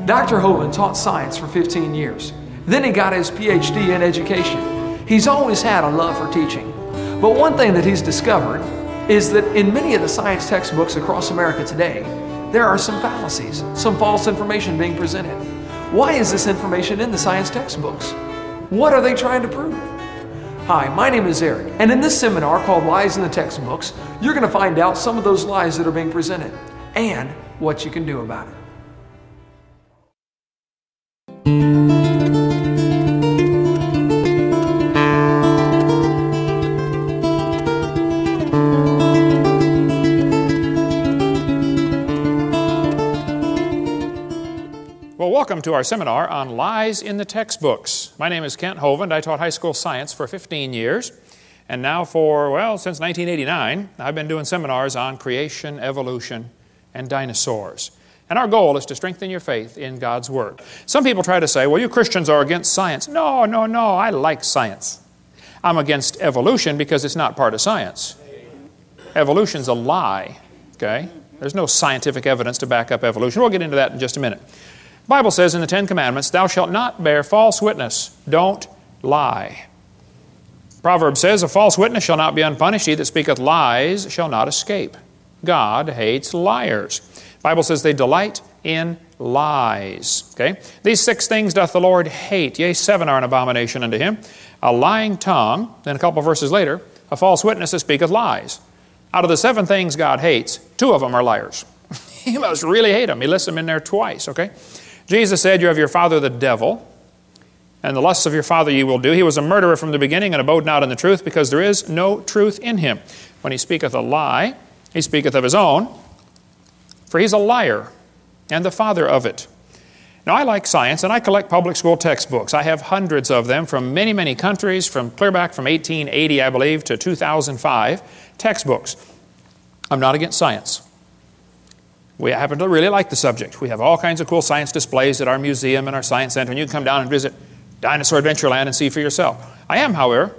Dr. Hovind taught science for 15 years. Then he got his PhD in education. He's always had a love for teaching. But one thing that he's discovered is that in many of the science textbooks across America today, there are some fallacies, some false information being presented. Why is this information in the science textbooks? What are they trying to prove? Hi, my name is Eric, and in this seminar called Lies in the Textbooks, you're going to find out some of those lies that are being presented and what you can do about it. Well, welcome to our seminar on lies in the textbooks. My name is Kent Hovind. I taught high school science for 15 years. And now for, well, since 1989, I've been doing seminars on creation, evolution, and dinosaurs. And our goal is to strengthen your faith in God's Word. Some people try to say, well, you Christians are against science. No, I like science. I'm against evolution because it's not part of science. Evolution's a lie, okay? There's no scientific evidence to back up evolution. We'll get into that in just a minute. The Bible says in the Ten Commandments, thou shalt not bear false witness. Don't lie. Proverbs says, a false witness shall not be unpunished. He that speaketh lies shall not escape. God hates liars. The Bible says they delight in lies. Okay? These 6 things doth the Lord hate. Yea, 7 are an abomination unto him. A lying tongue, then a couple of verses later, a false witness that speaketh lies. Out of the 7 things God hates, 2 of them are liars. He must really hate them. He lists them in there twice, okay? Jesus said, you have your father the devil, and the lusts of your father ye will do. He was a murderer from the beginning, and abode not in the truth, because there is no truth in him. When he speaketh a lie, he speaketh of his own, for he's a liar, and the father of it. Now, I like science, and I collect public school textbooks. I have hundreds of them from many, many countries, from clear back from 1880, I believe, to 2005, textbooks. I'm not against science. We happen to really like the subject. We have all kinds of cool science displays at our museum and our science center, and you can come down and visit Dinosaur Adventureland and see for yourself. I am, however,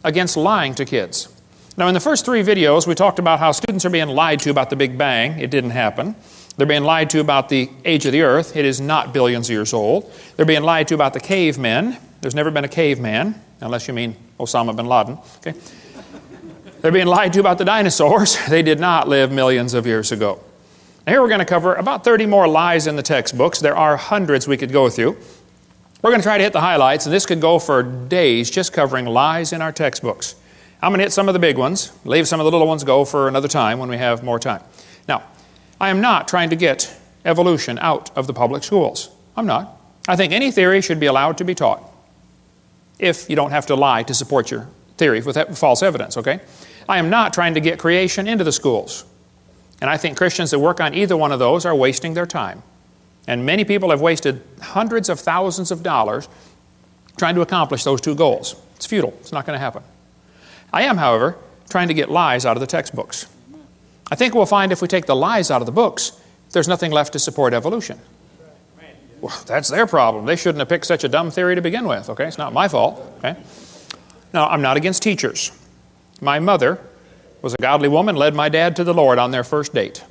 against lying to kids. Now, in the first 3 videos, we talked about how students are being lied to about the Big Bang. It didn't happen. They're being lied to about the age of the earth. It is not billions of years old. They're being lied to about the cavemen. There's never been a caveman, unless you mean Osama bin Laden. Okay? They're being lied to about the dinosaurs. They did not live millions of years ago. Now, here we're going to cover about 30 more lies in the textbooks. There are hundreds we could go through. We're going to try to hit the highlights, and this could go for days just covering lies in our textbooks. I'm going to hit some of the big ones, leave some of the little ones go for another time when we have more time. Now, I am not trying to get evolution out of the public schools. I'm not. I think any theory should be allowed to be taught if you don't have to lie to support your theory with false evidence, okay? I am not trying to get creation into the schools. And I think Christians that work on either one of those are wasting their time. And many people have wasted hundreds of thousands of dollars trying to accomplish those 2 goals. It's futile. It's not going to happen. I am, however, trying to get lies out of the textbooks. I think we'll find if we take the lies out of the books, there's nothing left to support evolution. Well, that's their problem. They shouldn't have picked such a dumb theory to begin with, okay? It's not my fault, okay? Now, I'm not against teachers. My mother was a godly woman, led my dad to the Lord on their first date.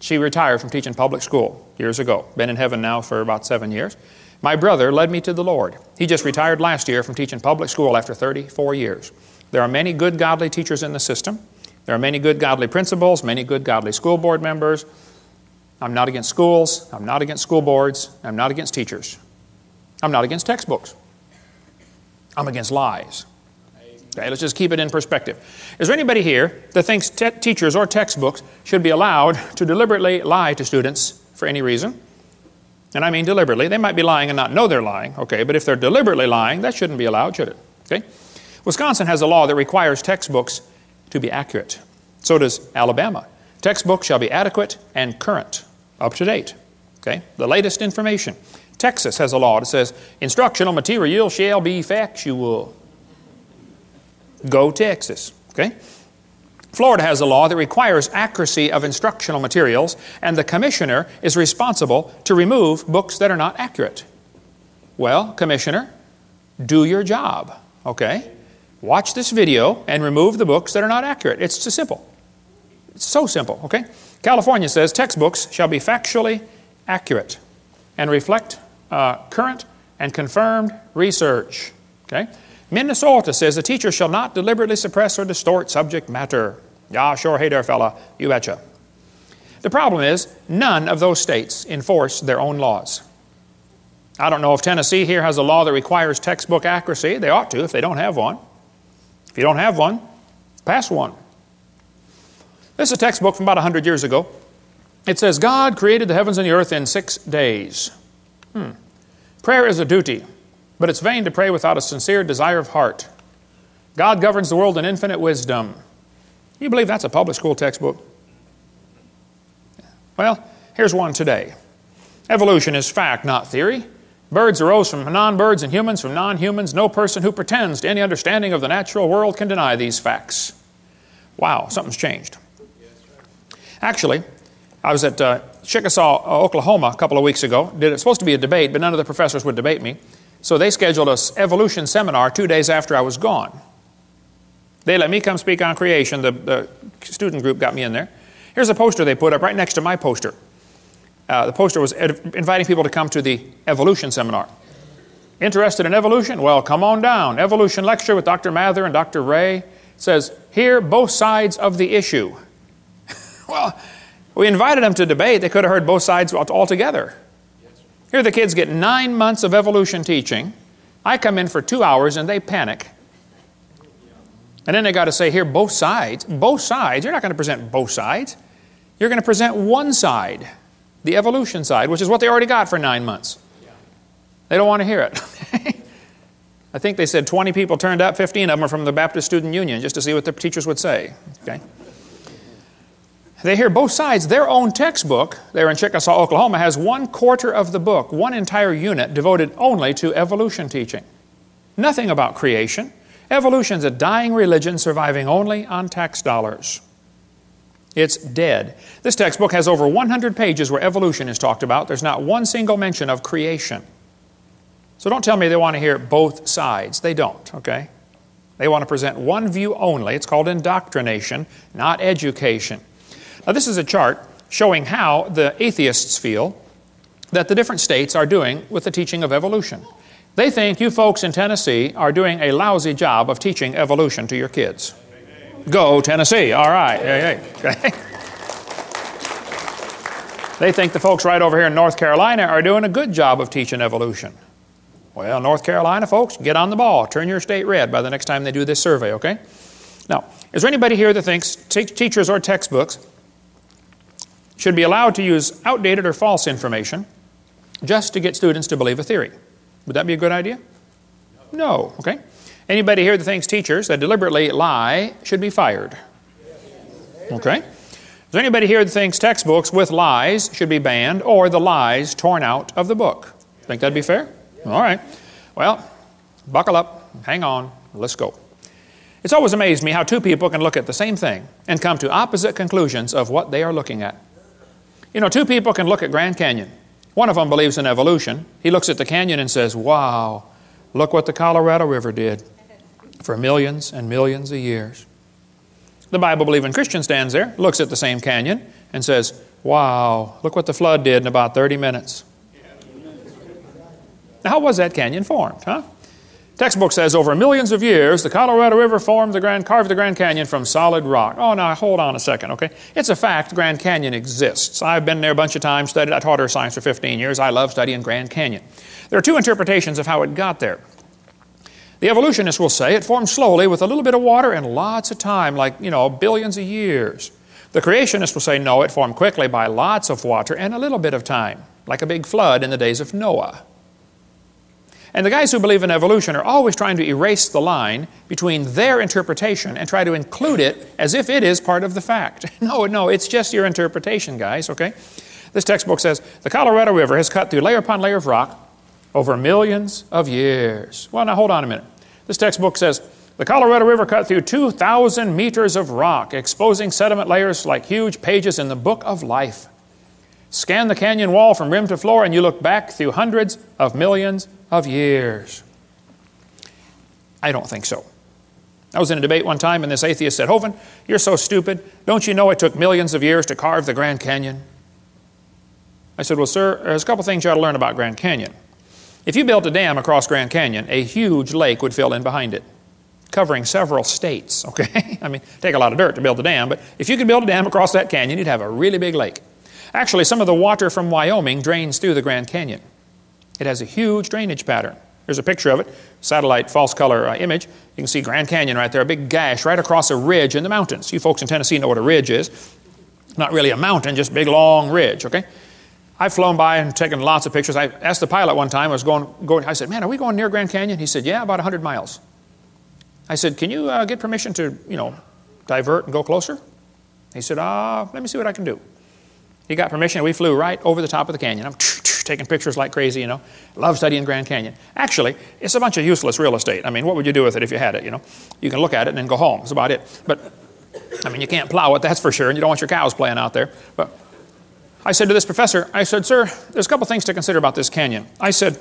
She retired from teaching public school years ago. Been in heaven now for about 7 years. My brother led me to the Lord. He just retired last year from teaching public school after 34 years. There are many good godly teachers in the system. There are many good godly principals, many good godly school board members. I'm not against schools. I'm not against school boards. I'm not against teachers. I'm not against textbooks. I'm against lies. Okay, let's just keep it in perspective. Is there anybody here that thinks teachers or textbooks should be allowed to deliberately lie to students for any reason? And I mean deliberately. They might be lying and not know they're lying, okay, but if they're deliberately lying, that shouldn't be allowed, should it? Okay? Wisconsin has a law that requires textbooks to be accurate. So does Alabama. Textbooks shall be adequate and current, up to date. Okay? The latest information. Texas has a law that says instructional material shall be factual. Go Texas. Okay? Florida has a law that requires accuracy of instructional materials, and the commissioner is responsible to remove books that are not accurate. Well, commissioner, do your job. Okay? Watch this video and remove the books that are not accurate. It's so simple. It's so simple. Okay? California says textbooks shall be factually accurate. and reflect current and confirmed research. Okay? Minnesota says a teacher shall not deliberately suppress or distort subject matter. Yeah, sure, hey there, fella, you betcha. The problem is, none of those states enforce their own laws. I don't know if Tennessee here has a law that requires textbook accuracy. They ought to if they don't have one. If you don't have one, pass one. This is a textbook from about 100 years ago. It says, God created the heavens and the earth in 6 days. Prayer is a duty, but it's vain to pray without a sincere desire of heart. God governs the world in infinite wisdom. You believe that's a public school textbook? Well, here's one today. Evolution is fact, not theory. Birds arose from non-birds and humans from non-humans. No person who pretends to any understanding of the natural world can deny these facts. Wow, something's changed. Actually, I was at Chickasaw, Oklahoma a couple of weeks ago. It was supposed to be a debate, but none of the professors would debate me. So they scheduled an evolution seminar 2 days after I was gone. They let me come speak on creation. The student group got me in there. Here's a poster they put up right next to my poster. The poster was inviting people to come to the evolution seminar. Interested in evolution? Well, come on down. Evolution lecture with Dr. Mather and Dr. Ray. It says, hear both sides of the issue. Well, we invited them to debate. They could have heard both sides altogether. Here the kids get 9 months of evolution teaching. I come in for 2 hours and they panic. And then they got to say, here, both sides. Both sides. You're not going to present both sides. You're going to present one side, the evolution side, which is what they already got for 9 months. They don't want to hear it. I think they said 20 people turned up, 15 of them are from the Baptist Student Union, just to see what the teachers would say. Okay? They hear both sides. Their own textbook, there in Chickasaw, Oklahoma, has 1/4 of the book, one entire unit devoted only to evolution teaching. Nothing about creation. Evolution's a dying religion surviving only on tax dollars. It's dead. This textbook has over 100 pages where evolution is talked about. There's not one single mention of creation. So don't tell me they want to hear both sides. They don't, okay? They want to present one view only. It's called indoctrination, not education. Now this is a chart showing how the atheists feel that the different states are doing with the teaching of evolution. They think you folks in Tennessee are doing a lousy job of teaching evolution to your kids. Go Tennessee, all right. Okay. They think the folks right over here in North Carolina are doing a good job of teaching evolution. Well, North Carolina folks, get on the ball. Turn your state red by the next time they do this survey, okay? Now, is there anybody here that thinks teachers or textbooks should be allowed to use outdated or false information just to get students to believe a theory? Would that be a good idea? No, okay? Anybody here that thinks teachers that deliberately lie should be fired? Okay? Is there anybody here that thinks textbooks with lies should be banned or the lies torn out of the book? Think that'd be fair? All right. Well, buckle up, hang on, let's go. It's always amazed me how two people can look at the same thing and come to opposite conclusions of what they are looking at. You know, two people can look at Grand Canyon. One of them believes in evolution. He looks at the canyon and says, wow, look what the Colorado River did for millions and millions of years. The Bible-believing Christian stands there, looks at the same canyon, and says, wow, look what the flood did in about 30 minutes. Now, how was that canyon formed, huh? Textbook says over millions of years, the Colorado River carved the Grand Canyon from solid rock. Oh, now, hold on a second, okay? It's a fact Grand Canyon exists. I've been there a bunch of times, studied. I taught earth science for 15 years. I love studying Grand Canyon. There are two interpretations of how it got there. The evolutionists will say it formed slowly with a little bit of water and lots of time, like, billions of years. The creationists will say, no, it formed quickly by lots of water and a little bit of time, like a big flood in the days of Noah. And the guys who believe in evolution are always trying to erase the line between their interpretation and try to include it as if it is part of the fact. No, it's just your interpretation, guys, okay? This textbook says, the Colorado River has cut through layer upon layer of rock over millions of years. Well, now hold on a minute. This textbook says, the Colorado River cut through 2,000 meters of rock, exposing sediment layers like huge pages in the book of life. Scan the canyon wall from rim to floor and you look back through hundreds of millions of years. I don't think so. I was in a debate one time and this atheist said, Hovind, you're so stupid. Don't you know it took millions of years to carve the Grand Canyon? I said, well, sir, there's a couple things you ought to learn about Grand Canyon. If you built a dam across Grand Canyon, a huge lake would fill in behind it, covering several states, okay? I mean, take a lot of dirt to build a dam, but if you could build a dam across that canyon, you'd have a really big lake. Actually, some of the water from Wyoming drains through the Grand Canyon. It has a huge drainage pattern. There's a picture of it, satellite false color image. You can see Grand Canyon right there, a big gash right across a ridge in the mountains. You folks in Tennessee know what a ridge is. Not really a mountain, just a big long ridge, okay? I've flown by and taken lots of pictures. I asked the pilot one time, I said, man, are we going near Grand Canyon? He said, yeah, about 100 miles. I said, can you get permission to, divert and go closer? He said, let me see what I can do. He got permission, and we flew right over the top of the canyon. I'm taking pictures like crazy, Love studying Grand Canyon. Actually, it's a bunch of useless real estate. I mean, what would you do with it if you had it, You can look at it and then go home. That's about it. But, I mean, you can't plow it, that's for sure, and you don't want your cows playing out there. But I said to this professor, I said, sir, there's a couple things to consider about this canyon. I said,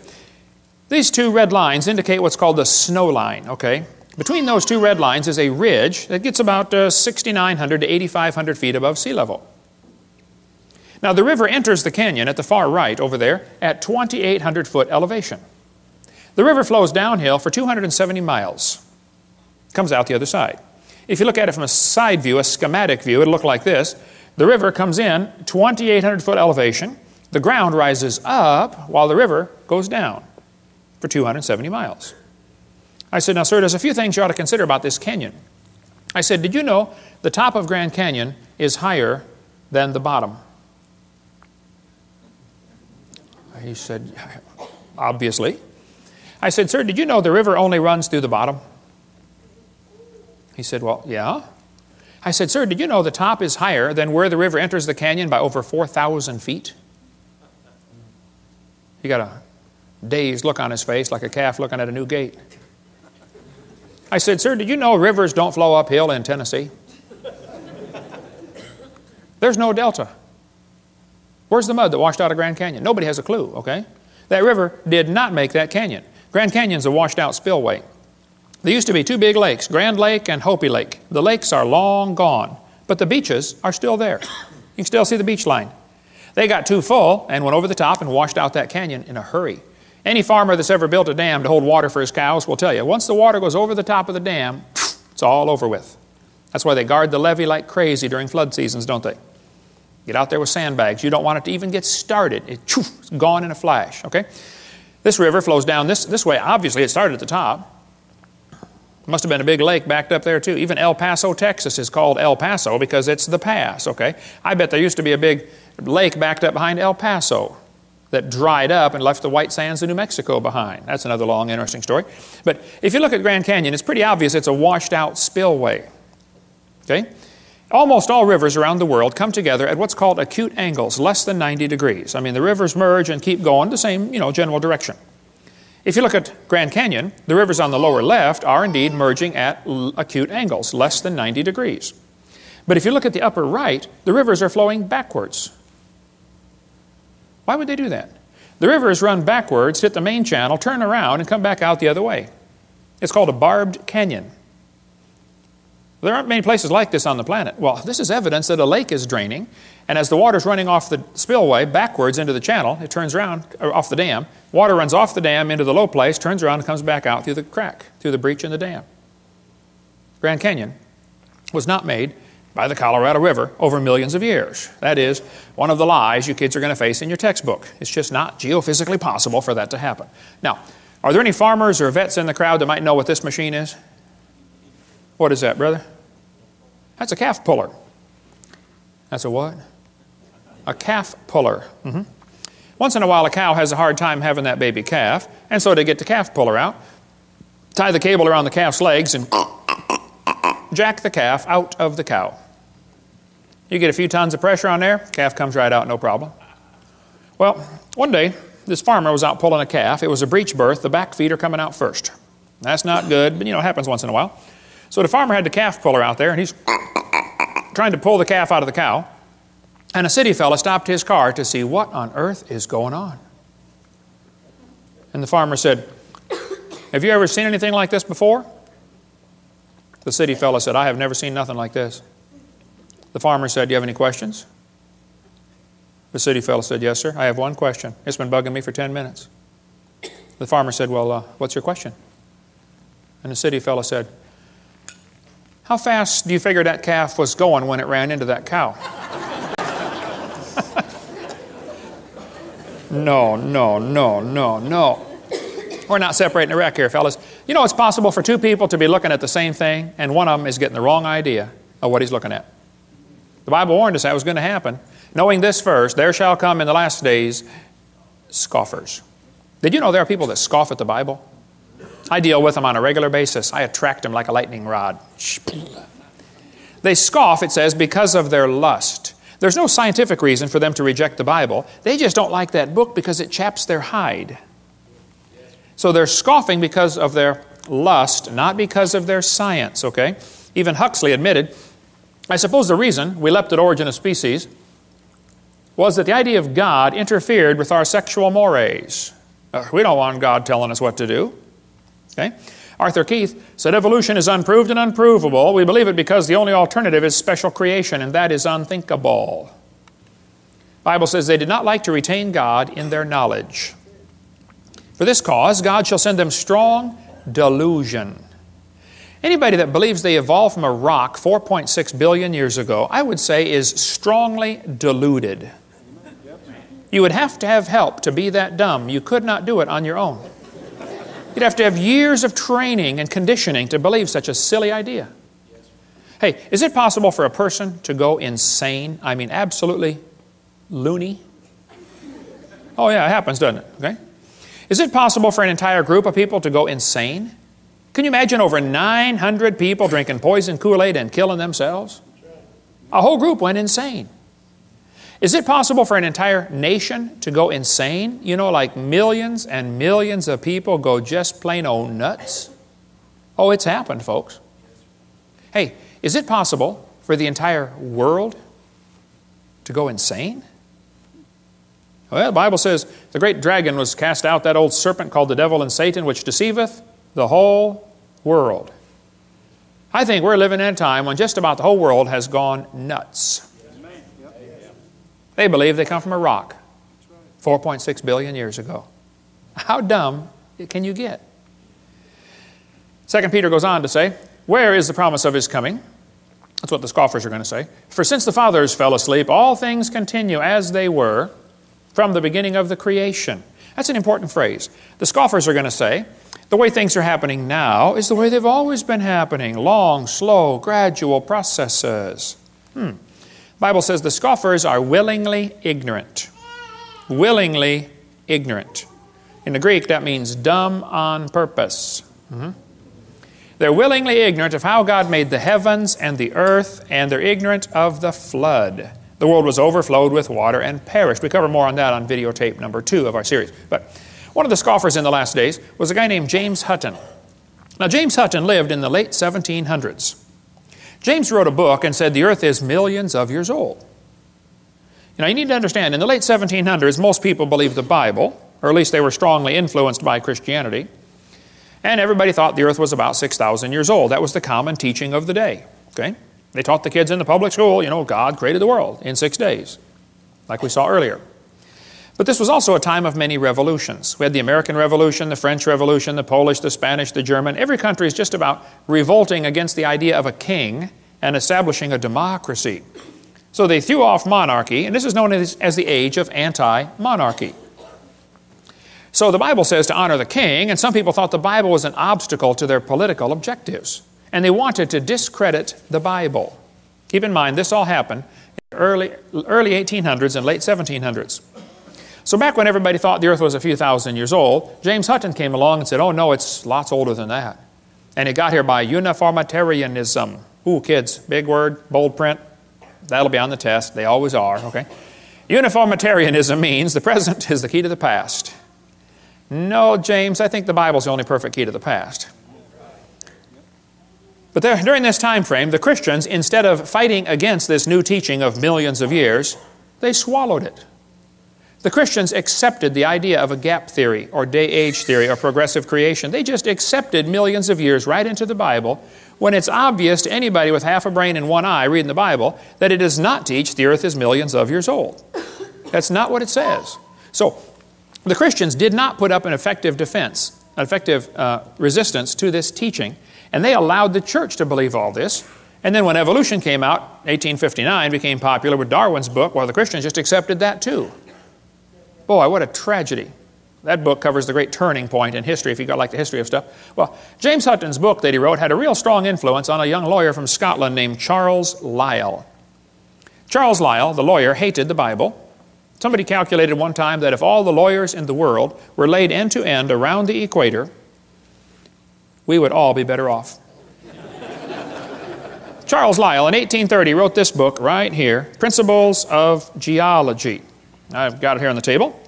these two red lines indicate what's called the snow line, okay? Between those two red lines is a ridge that gets about 6,900 to 8,500 feet above sea level. Now, the river enters the canyon at the far right over there at 2,800 foot elevation. The river flows downhill for 270 miles. Comes out the other side. If you look at it from a side view, a schematic view, it'll look like this. The river comes in 2,800 foot elevation. The ground rises up while the river goes down for 270 miles. I said, now, sir, there's a few things you ought to consider about this canyon. I said, did you know the top of Grand Canyon is higher than the bottom? He said, obviously. I said, sir, did you know the river only runs through the bottom? He said, well, yeah. I said, sir, did you know the top is higher than where the river enters the canyon by over 4,000 feet? He got a dazed look on his face like a calf looking at a new gate. I said, sir, did you know rivers don't flow uphill in Tennessee? There's no delta. Where's the mud that washed out of Grand Canyon? Nobody has a clue, okay? That river did not make that canyon. Grand Canyon's a washed out spillway. There used to be two big lakes, Grand Lake and Hopi Lake. The lakes are long gone, but the beaches are still there. You can still see the beach line. They got too full and went over the top and washed out that canyon in a hurry. Any farmer that's ever built a dam to hold water for his cows will tell you, once the water goes over the top of the dam, it's all over with. That's why they guard the levee like crazy during flood seasons, don't they? Get out there with sandbags. You don't want it to even get started. It's gone in a flash, okay? This river flows down this way. Obviously, it started at the top. Must have been a big lake backed up there, too. Even El Paso, Texas is called El Paso because it's the pass, okay? I bet there used to be a big lake backed up behind El Paso that dried up and left the white sands of New Mexico behind. That's another long, interesting story. But if you look at Grand Canyon, it's pretty obvious it's a washed-out spillway, okay? Almost all rivers around the world come together at what's called acute angles, less than 90 degrees. I mean, the rivers merge and keep going the same, general direction. If you look at Grand Canyon, the rivers on the lower left are indeed merging at acute angles, less than 90 degrees. But if you look at the upper right, the rivers are flowing backwards. Why would they do that? The rivers run backwards, hit the main channel, turn around, and come back out the other way. It's called a barbed canyon. There aren't many places like this on the planet. Well, this is evidence that a lake is draining, and as the water's running off the spillway backwards into the channel, it turns around, or off the dam. Water runs off the dam into the low place, turns around and comes back out through the crack, through the breach in the dam. Grand Canyon was not made by the Colorado River over millions of years. That is one of the lies you kids are going to face in your textbook. It's just not geophysically possible for that to happen. Now, are there any farmers or vets in the crowd that might know what this machine is? What is that, brother? That's a calf puller. That's a what? A calf puller. Once in a while, a cow has a hard time having that baby calf, and so they get the calf puller out, tie the cable around the calf's legs, and jack the calf out of the cow. You get a few tons of pressure on there, calf comes right out, no problem. Well, one day, this farmer was out pulling a calf. It was a breech birth. The back feet are coming out first. That's not good, but it happens once in a while. So the farmer had the calf puller out there, and he's trying to pull the calf out of the cow. And a city fella stopped his car to see what on earth is going on. And the farmer said, have you ever seen anything like this before? The city fella said, I have never seen nothing like this. The farmer said, do you have any questions? The city fellow said, yes, sir, I have one question. It's been bugging me for 10 minutes. The farmer said, well, what's your question? And the city fellow said, how fast do you figure that calf was going when it ran into that cow? No. We're not separating the wreck here, fellas. You know, it's possible for two people to be looking at the same thing, and one of them is getting the wrong idea of what he's looking at. The Bible warned us that was going to happen. Knowing this first, there shall come in the last days scoffers. Did you know there are people that scoff at the Bible? I deal with them on a regular basis. I attract them like a lightning rod. They scoff, it says, because of their lust. There's no scientific reason for them to reject the Bible. They just don't like that book because it chaps their hide. So they're scoffing because of their lust, not because of their science, okay? Even Huxley admitted, I suppose the reason we leapt at origin of species was that the idea of God interfered with our sexual mores. We don't want God telling us what to do. Okay? Arthur Keith said evolution is unproved and unprovable. We believe it because the only alternative is special creation, and that is unthinkable. The Bible says they did not like to retain God in their knowledge. For this cause, God shall send them strong delusion. Anybody that believes they evolved from a rock 4.6 billion years ago, I would say is strongly deluded. You would have to have help to be that dumb. You could not do it on your own. You'd have to have years of training and conditioning to believe such a silly idea. Hey, is it possible for a person to go insane? I mean, absolutely loony? Oh yeah, it happens, doesn't it? Okay. Is it possible for an entire group of people to go insane? Can you imagine over 900 people drinking poison Kool-Aid and killing themselves? A whole group went insane. Is it possible for an entire nation to go insane? You know, like millions and millions of people go just plain old nuts? Oh, it's happened, folks. Hey, is it possible for the entire world to go insane? Well, the Bible says the great dragon was cast out, that old serpent called the devil and Satan, which deceiveth the whole world. I think we're living in a time when just about the whole world has gone nuts. They believe they come from a rock 4.6 billion years ago. How dumb can you get? 2 Peter goes on to say, where is the promise of His coming? That's what the scoffers are going to say. For since the fathers fell asleep, all things continue as they were from the beginning of the creation. That's an important phrase. The scoffers are going to say, the way things are happening now is the way they've always been happening. Long, slow, gradual processes. The Bible says the scoffers are willingly ignorant. Willingly ignorant. In the Greek, that means dumb on purpose. They're willingly ignorant of how God made the heavens and the earth, and they're ignorant of the flood. The world was overflowed with water and perished. We cover more on that on videotape number 2 of our series. But one of the scoffers in the last days was a guy named James Hutton. Now, James Hutton lived in the late 1700s. James wrote a book and said the earth is millions of years old. You need to understand, in the late 1700s, most people believed the Bible, or at least they were strongly influenced by Christianity, and everybody thought the earth was about 6,000 years old. That was the common teaching of the day. Okay? They taught the kids in the public school, God created the world in 6 days, like we saw earlier. But this was also a time of many revolutions. We had the American Revolution, the French Revolution, the Polish, the Spanish, the German. Every country is just about revolting against the idea of a king and establishing a democracy. So they threw off monarchy, and this is known as the age of anti-monarchy. So the Bible says to honor the king, and some people thought the Bible was an obstacle to their political objectives. And they wanted to discredit the Bible. Keep in mind, this all happened in the early 1800s and late 1700s. So back when everybody thought the earth was a few thousand years old, James Hutton came along and said, oh no, it's lots older than that. And it got here by uniformitarianism. Ooh, kids, big word, bold print. That'll be on the test. They always are, okay? Uniformitarianism means the present is the key to the past. No, James, I think the Bible's the only perfect key to the past. But during this time frame, the Christians, instead of fighting against this new teaching of millions of years, they swallowed it. The Christians accepted the idea of a gap theory or day-age theory or progressive creation. They just accepted millions of years right into the Bible when it's obvious to anybody with half a brain and one eye reading the Bible that it does not teach the earth is millions of years old. That's not what it says. So the Christians did not put up an effective defense, an effective resistance to this teaching, and they allowed the church to believe all this. And then when evolution came out, 1859 became popular with Darwin's book, well, the Christians just accepted that too. Boy, what a tragedy. That book covers the great turning point in history, if you like the history of stuff. Well, James Hutton's book that he wrote had a real strong influence on a young lawyer from Scotland named Charles Lyell. Charles Lyell, the lawyer, hated the Bible. Somebody calculated one time that if all the lawyers in the world were laid end to end around the equator, we would all be better off. Charles Lyell, in 1830, wrote this book right here, Principles of Geology. I've got it here on the table.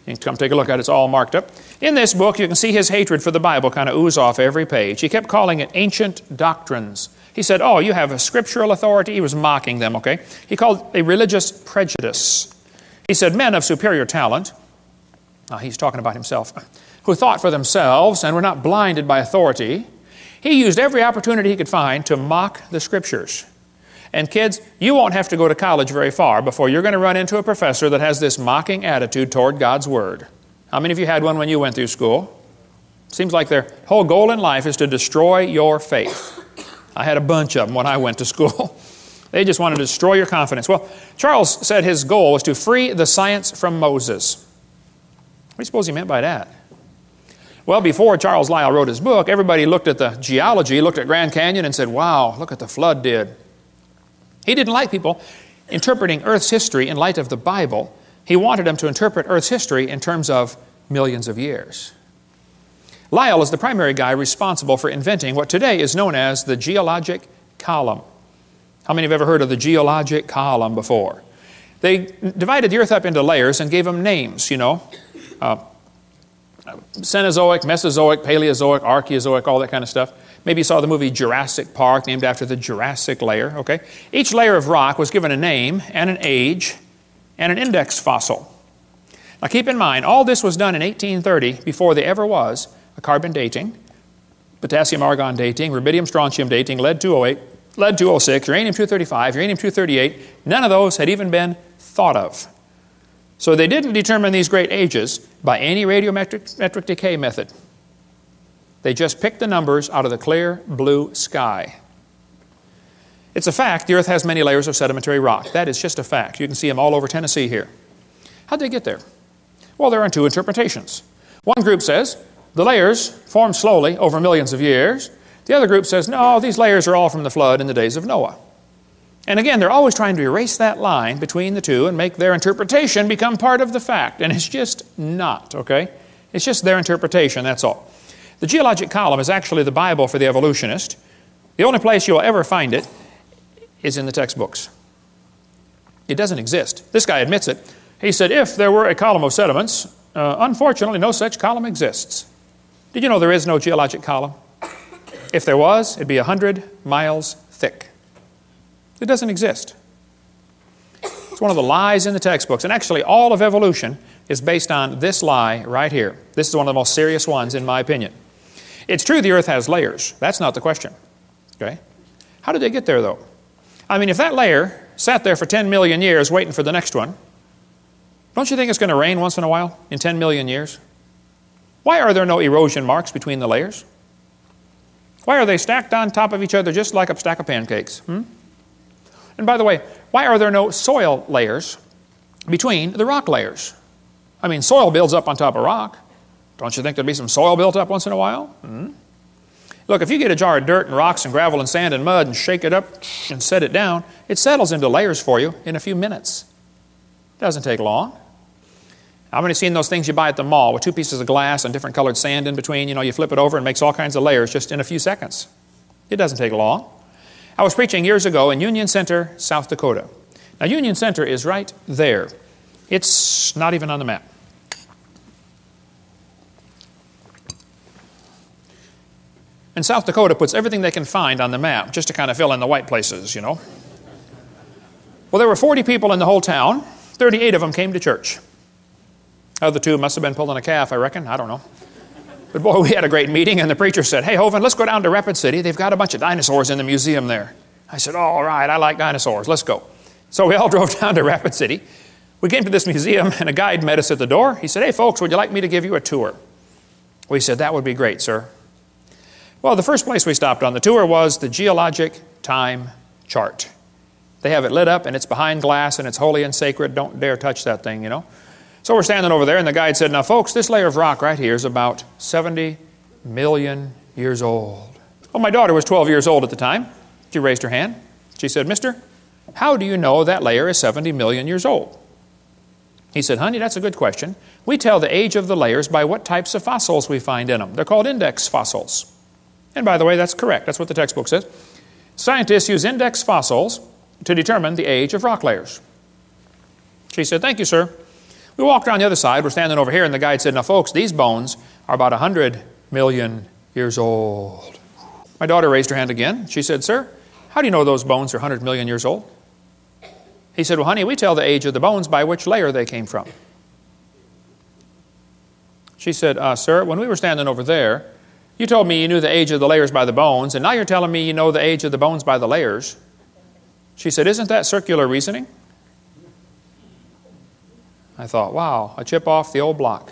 You can come take a look at it. It's all marked up. In this book, you can see his hatred for the Bible kind of ooze off every page. He kept calling it ancient doctrines. He said, oh, you have a scriptural authority. He was mocking them, okay? He called it a religious prejudice. He said, men of superior talent, he's talking about himself, who thought for themselves and were not blinded by authority, he used every opportunity he could find to mock the Scriptures. And kids, you won't have to go to college very far before you're going to run into a professor that has this mocking attitude toward God's Word. How many of you had one when you went through school? Seems like their whole goal in life is to destroy your faith. I had a bunch of them when I went to school. They just wanted to destroy your confidence. Well, Charles said his goal was to free the science from Moses. What do you suppose he meant by that? Well, before Charles Lyell wrote his book, everybody looked at the geology, looked at Grand Canyon and said, wow, look what the flood did. He didn't like people interpreting Earth's history in light of the Bible. He wanted them to interpret Earth's history in terms of millions of years. Lyell is the primary guy responsible for inventing what today is known as the geologic column. How many have ever heard of the geologic column before? They divided the Earth up into layers and gave them names, you know. Cenozoic, Mesozoic, Paleozoic, Archaeozoic, all that kind of stuff. Maybe you saw the movie Jurassic Park, named after the Jurassic layer, okay? Each layer of rock was given a name and an age and an index fossil. Now keep in mind, all this was done in 1830 before there ever was a carbon dating, potassium-argon dating, rubidium-strontium dating, lead-208, lead-206, uranium-235, uranium-238. None of those had even been thought of. So they didn't determine these great ages by any radiometric decay method. They just picked the numbers out of the clear blue sky. It's a fact the Earth has many layers of sedimentary rock. That is just a fact. You can see them all over Tennessee here. How'd they get there? Well, there are two interpretations. One group says the layers formed slowly over millions of years. The other group says, no, these layers are all from the flood in the days of Noah. And again, they're always trying to erase that line between the two and make their interpretation become part of the fact. And it's just not, okay? It's just their interpretation, that's all. The geologic column is actually the Bible for the evolutionist. The only place you'll ever find it is in the textbooks. It doesn't exist. This guy admits it. He said, if there were a column of sediments, unfortunately, no such column exists. Did you know there is no geologic column? If there was, it'd be 100 miles thick. It doesn't exist. It's one of the lies in the textbooks. And actually, all of evolution is based on this lie right here. This is one of the most serious ones, in my opinion. It's true the Earth has layers. That's not the question. Okay? How did they get there, though? I mean, if that layer sat there for 10 million years waiting for the next one, don't you think it's going to rain once in a while in 10 million years? Why are there no erosion marks between the layers? Why are they stacked on top of each other just like a stack of pancakes? And by the way, why are there no soil layers between the rock layers? I mean, soil builds up on top of rock. Don't you think there'd be some soil built up once in a while? Look, if you get a jar of dirt and rocks and gravel and sand and mud and shake it up and set it down, it settles into layers for you in a few minutes. It doesn't take long. How many have seen those things you buy at the mall with two pieces of glass and different colored sand in between? You know, you flip it over and it makes all kinds of layers just in a few seconds. It doesn't take long. I was preaching years ago in Union Center, South Dakota. Now, Union Center is right there. It's not even on the map. And South Dakota puts everything they can find on the map just to kind of fill in the white places, you know. Well, there were 40 people in the whole town. 38 of them came to church. Other two must have been pulling a calf, I reckon. I don't know. But boy, we had a great meeting, and the preacher said, hey, Hovind, let's go down to Rapid City. They've got a bunch of dinosaurs in the museum there. I said, all right, I like dinosaurs. Let's go. So we all drove down to Rapid City. We came to this museum, and a guide met us at the door. He said, "Hey, folks, would you like me to give you a tour?" We said, "That would be great, sir." Well, the first place we stopped on the tour was the geologic time chart. They have it lit up, and it's behind glass, and it's holy and sacred. Don't dare touch that thing, you know. So we're standing over there, and the guide said, "Now, folks, this layer of rock right here is about 70 million years old." Well, my daughter was 12 years old at the time. She raised her hand. She said, "Mister, how do you know that layer is 70 million years old?" He said, "Honey, that's a good question. We tell the age of the layers by what types of fossils we find in them. They're called index fossils." And by the way, that's correct. That's what the textbook says. Scientists use index fossils to determine the age of rock layers. She said, "Thank you, sir." We walked around the other side. We're standing over here, and the guide said, "Now, folks, these bones are about 100 million years old." My daughter raised her hand again. She said, "Sir, how do you know those bones are 100 million years old?" He said, "Well, honey, we tell the age of the bones by which layer they came from." She said, "Sir, when we were standing over there, you told me you knew the age of the layers by the bones, and now you're telling me you know the age of the bones by the layers." She said, "Isn't that circular reasoning?" I thought, wow, a chip off the old block.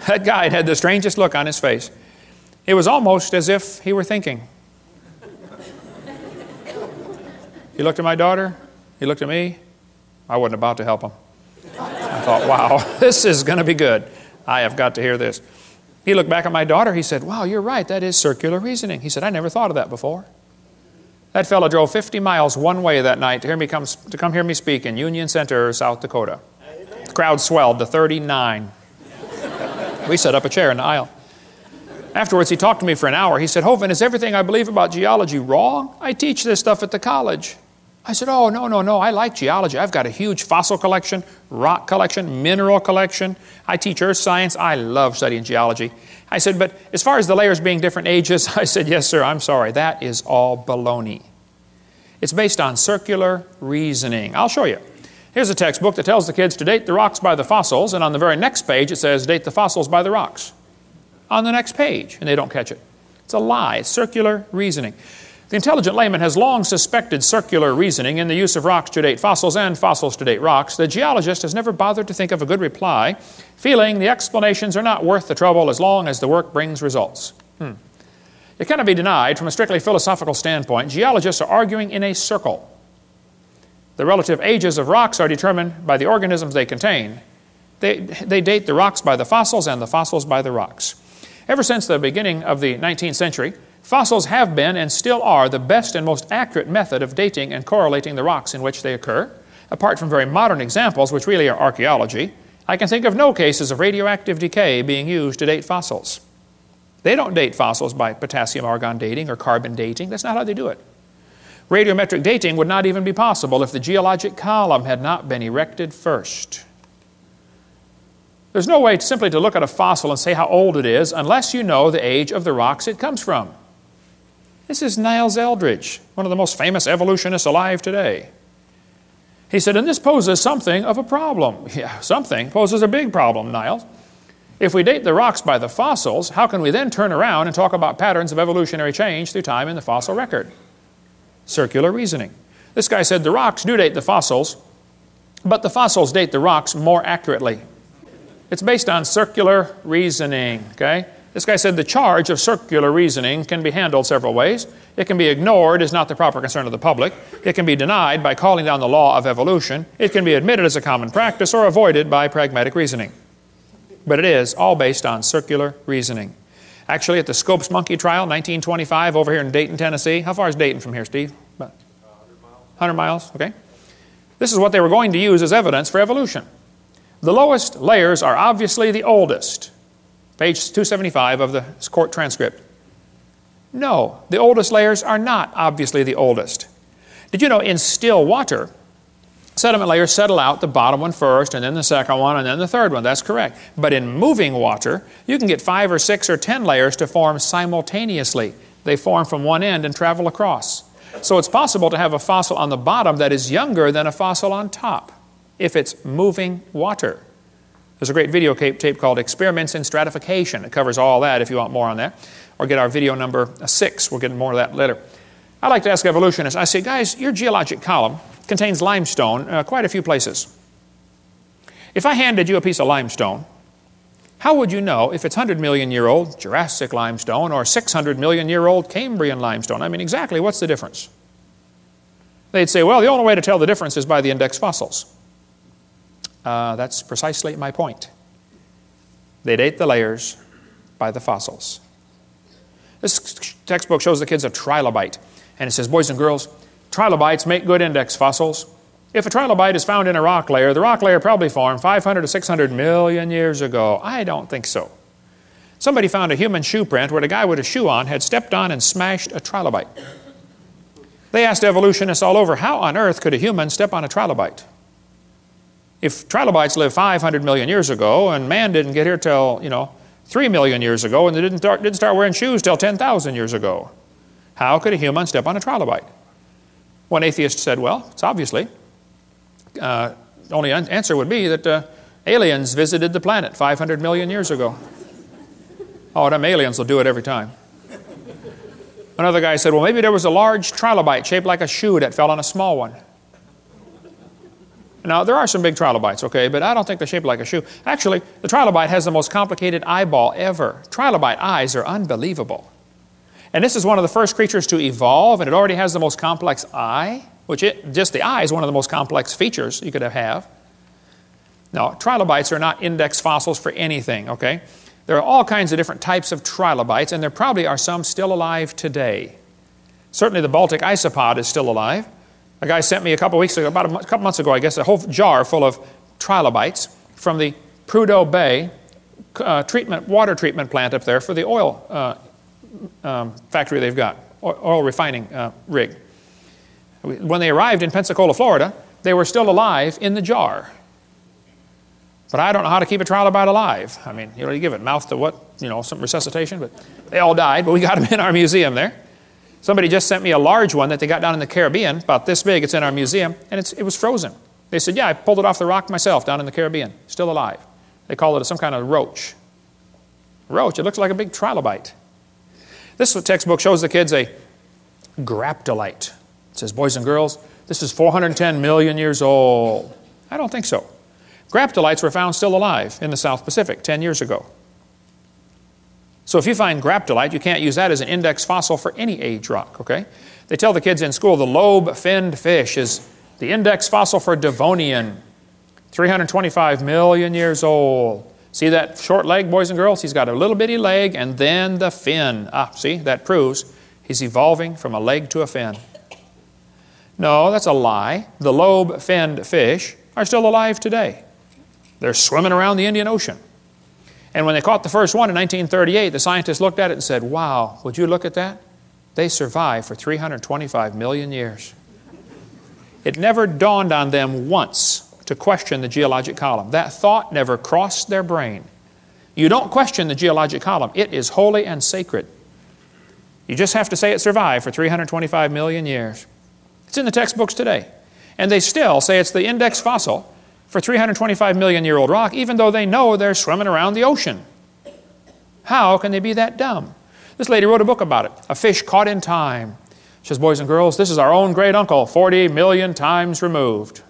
That guide had the strangest look on his face. It was almost as if he were thinking. He looked at my daughter. He looked at me. I wasn't about to help him. I thought, wow, this is going to be good. I have got to hear this. He looked back at my daughter. He said, "Wow, you're right. That is circular reasoning." He said, "I never thought of that before." That fellow drove 50 miles one way that night to come hear me speak in Union Center, South Dakota. The crowd swelled to 39. We set up a chair in the aisle. Afterwards, he talked to me for an hour. He said, "Hovind, is everything I believe about geology wrong? I teach this stuff at the college." I said, "Oh, no, I like geology. I've got a huge fossil collection, rock collection, mineral collection. I teach earth science. I love studying geology." I said, "But as far as the layers being different ages," I said, "Yes, sir, I'm sorry. That is all baloney. It's based on circular reasoning." I'll show you. Here's a textbook that tells the kids to date the rocks by the fossils, and on the very next page it says, "Date the fossils by the rocks." On the next page, and they don't catch it. It's a lie. It's circular reasoning. The intelligent layman has long suspected circular reasoning in the use of rocks to date fossils and fossils to date rocks. The geologist has never bothered to think of a good reply, feeling the explanations are not worth the trouble as long as the work brings results. It cannot be denied from a strictly philosophical standpoint, geologists are arguing in a circle. The relative ages of rocks are determined by the organisms they contain. They date the rocks by the fossils and the fossils by the rocks. Ever since the beginning of the 19th century, fossils have been and still are the best and most accurate method of dating and correlating the rocks in which they occur. Apart from very modern examples, which really are archaeology, I can think of no cases of radioactive decay being used to date fossils. They don't date fossils by potassium-argon dating or carbon dating. That's not how they do it. Radiometric dating would not even be possible if the geologic column had not been erected first. There's no way simply to look at a fossil and say how old it is unless you know the age of the rocks it comes from. This is Niles Eldredge, one of the most famous evolutionists alive today. He said, and this poses something of a problem. Yeah, something poses a big problem, Niles. If we date the rocks by the fossils, how can we then turn around and talk about patterns of evolutionary change through time in the fossil record? Circular reasoning. This guy said the rocks do date the fossils, but the fossils date the rocks more accurately. It's based on circular reasoning, okay? This guy said the charge of circular reasoning can be handled several ways. It can be ignored as not the proper concern of the public. It can be denied by calling down the law of evolution. It can be admitted as a common practice or avoided by pragmatic reasoning. But it is all based on circular reasoning. Actually, at the Scopes monkey trial, 1925, over here in Dayton, Tennessee. How far is Dayton from here, Steve? About 100 miles, okay. This is what they were going to use as evidence for evolution. The lowest layers are obviously the oldest. Page 275 of the court transcript. No, the oldest layers are not obviously the oldest. Did you know in still water, sediment layers settle out, the bottom one first, and then the second one, and then the third one? That's correct. But in moving water, you can get 5 or 6 or 10 layers to form simultaneously. They form from one end and travel across. So it's possible to have a fossil on the bottom that is younger than a fossil on top, if it's moving water. There's a great video tape called Experiments in Stratification. It covers all that if you want more on that. Or get our video number 6. We'll get more of that later. I like to ask evolutionists, I say, guys, your geologic column contains limestone quite a few places. If I handed you a piece of limestone, how would you know if it's 100-million-year-old Jurassic limestone or 600-million-year-old Cambrian limestone? I mean, exactly what's the difference? They'd say, well, the only way to tell the difference is by the index fossils. That's precisely my point. They date the layers by the fossils. This textbook shows the kids a trilobite, and it says, boys and girls, trilobites make good index fossils. If a trilobite is found in a rock layer, the rock layer probably formed 500 to 600 million years ago. I don't think so. Somebody found a human shoe print where the guy with a shoe on had stepped on and smashed a trilobite. They asked evolutionists all over, how on earth could a human step on a trilobite? If trilobites lived 500 million years ago and man didn't get here till, 3 million years ago, and they didn't start wearing shoes till 10,000 years ago, how could a human step on a trilobite? One atheist said, well, it's obviously. The only answer would be that aliens visited the planet 500 million years ago. Oh, them aliens will do it every time. Another guy said, well, maybe there was a large trilobite shaped like a shoe that fell on a small one. Now, there are some big trilobites, okay, but I don't think they're shaped like a shoe. Actually, the trilobite has the most complicated eyeball ever. Trilobite eyes are unbelievable. And this is one of the first creatures to evolve, and it already has the most complex eye, just the eye is one of the most complex features you could have. Now, trilobites are not index fossils for anything, okay? There are all kinds of different types of trilobites, and there probably are some still alive today. Certainly the Baltic isopod is still alive. A guy sent me a couple weeks ago, about a couple months ago, I guess, a whole jar full of trilobites from the Prudhoe Bay water treatment plant up there for the oil factory they've got, oil refining rig. When they arrived in Pensacola, Florida, they were still alive in the jar. But I don't know how to keep a trilobite alive. I mean, you give it mouth to what? Some resuscitation, but they all died, but we got them in our museum there. Somebody just sent me a large one that they got down in the Caribbean, about this big, it's in our museum, and it was frozen. They said, yeah, I pulled it off the rock myself down in the Caribbean, still alive. They call it some kind of roach. Roach, it looks like a big trilobite. This textbook shows the kids a graptolite. It says, boys and girls, this is 410 million years old. I don't think so. Graptolites were found still alive in the South Pacific 10 years ago. So if you find graptolite, you can't use that as an index fossil for any age rock, okay? They tell the kids in school the lobe-finned fish is the index fossil for Devonian, 325 million years old. See that short leg, boys and girls? He's got a little bitty leg and then the fin. See, that proves he's evolving from a leg to a fin. No, that's a lie. The lobe-finned fish are still alive today. They're swimming around the Indian Ocean. And when they caught the first one in 1938, the scientists looked at it and said, wow, would you look at that? They survived for 325 million years. It never dawned on them once to question the geologic column. That thought never crossed their brain. You don't question the geologic column. It is holy and sacred. You just have to say it survived for 325 million years. It's in the textbooks today. And they still say it's the index fossil for 325 million year old rock, even though they know they're swimming around the ocean. How can they be that dumb? This lady wrote a book about it, A Fish Caught in Time. She says, boys and girls, this is our own great uncle, 40 million times removed.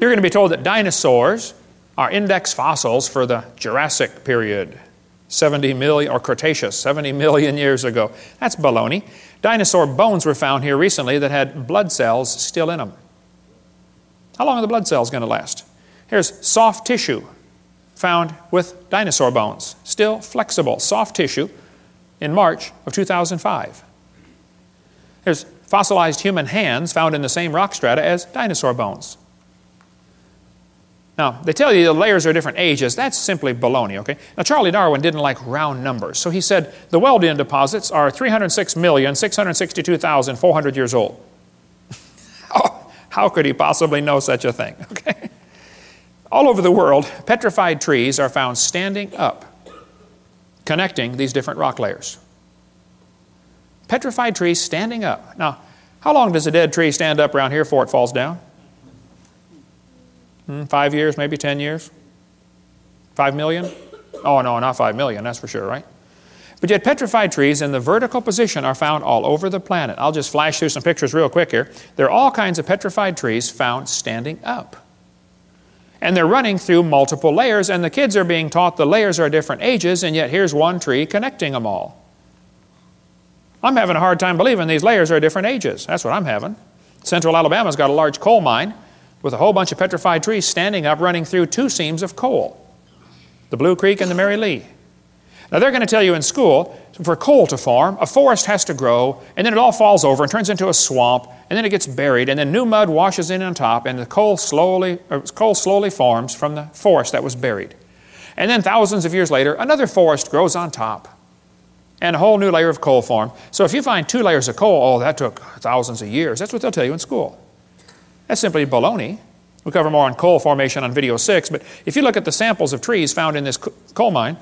You're going to be told that dinosaurs are index fossils for the Jurassic period, 70 million, or Cretaceous, 70 million years ago. That's baloney. Dinosaur bones were found here recently that had blood cells still in them. How long are the blood cells going to last? Here's soft tissue found with dinosaur bones, still flexible, soft tissue in March of 2005. Here's fossilized human hands found in the same rock strata as dinosaur bones. Now, they tell you the layers are different ages. That's simply baloney, okay? Now, Charlie Darwin didn't like round numbers, so he said the Wealden deposits are 306,662,400 years old. How could he possibly know such a thing, okay? All over the world, petrified trees are found standing up, connecting these different rock layers. Petrified trees standing up. Now, how long does a dead tree stand up around here before it falls down? 5 years, maybe 10 years? 5 million? Oh, no, not 5 million, that's for sure, right? But yet petrified trees in the vertical position are found all over the planet. I'll just flash through some pictures real quick here. There are all kinds of petrified trees found standing up. And they're running through multiple layers, and the kids are being taught the layers are different ages, and yet here's one tree connecting them all. I'm having a hard time believing these layers are different ages. That's what I'm having. Central Alabama's got a large coal mine with a whole bunch of petrified trees standing up running through two seams of coal, the Blue Creek and the Mary Lee. Now they're going to tell you in school, for coal to form, a forest has to grow, and then it all falls over and turns into a swamp, and then it gets buried, and then new mud washes in on top, and the coal slowly forms from the forest that was buried. And then thousands of years later, another forest grows on top, and a whole new layer of coal formed. So if you find 2 layers of coal, oh, that took thousands of years. That's what they'll tell you in school. That's simply baloney. We'll cover more on coal formation on video 6, but if you look at the samples of trees found in this coal mine,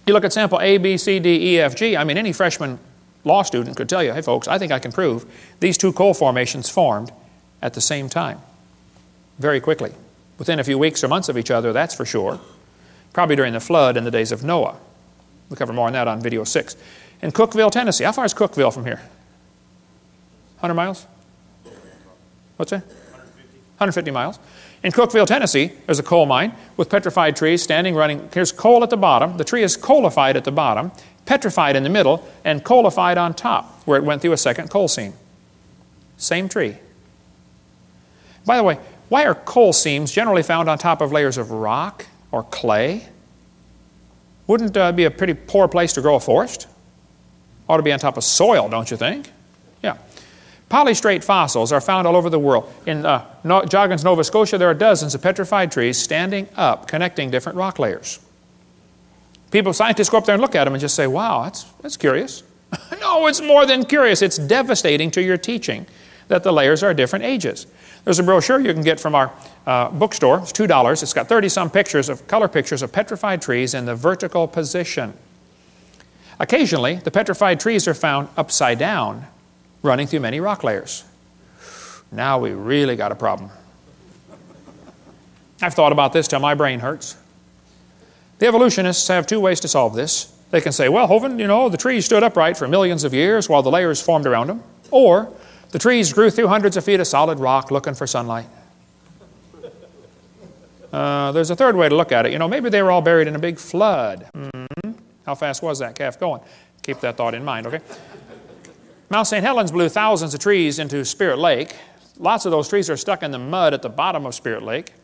you look at sample A, B, C, D, E, F, G, I mean, any freshman law student could tell you, hey folks, I think I can prove these 2 coal formations formed at the same time, very quickly. Within a few weeks or months of each other, that's for sure. Probably during the flood in the days of Noah. We'll cover more on that on video 6. In Cookeville, Tennessee, how far is Cookeville from here? 100 miles? What's that? 150 miles. In Cookeville, Tennessee, there's a coal mine with petrified trees standing, running. Here's coal at the bottom. The tree is coalified at the bottom, petrified in the middle, and coalified on top, where it went through a second coal seam. Same tree. By the way, why are coal seams generally found on top of layers of rock or clay? Wouldn't be a pretty poor place to grow a forest? Ought to be on top of soil, don't you think? Yeah. Polystrate fossils are found all over the world. In Joggins, Nova Scotia, there are dozens of petrified trees standing up, connecting different rock layers. Scientists go up there and look at them and just say, wow, that's curious. No, it's more than curious. It's devastating to your teaching that the layers are different ages. There's a brochure you can get from our bookstore. It's $2. It's got 30-some color pictures of petrified trees in the vertical position. Occasionally, the petrified trees are found upside down, running through many rock layers. Now we really got a problem. I've thought about this till my brain hurts. The evolutionists have 2 ways to solve this. They can say, well, Hovind, you know, the trees stood upright for millions of years while the layers formed around them. Or the trees grew through hundreds of feet of solid rock looking for sunlight. There's a third way to look at it. You know, maybe they were all buried in a big flood. How fast was that calf going? Keep that thought in mind, okay? Mount St. Helens blew thousands of trees into Spirit Lake. Lots of those trees are stuck in the mud at the bottom of Spirit Lake.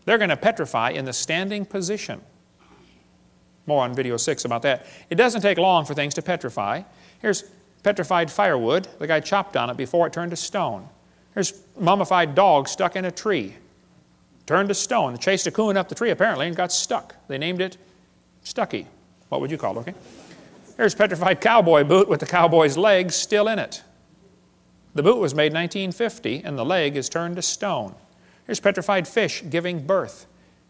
They're going to petrify in the standing position. More on video 6 about that. It doesn't take long for things to petrify. Here's petrified firewood. The guy chopped on it before it turned to stone. Here's mummified dog stuck in a tree. Turned to stone. They chased a coon up the tree apparently and got stuck. They named it Stucky. What would you call it, okay? Here's petrified cowboy boot with the cowboy's legs still in it. The boot was made in 1950 and the leg is turned to stone. Here's petrified fish giving birth.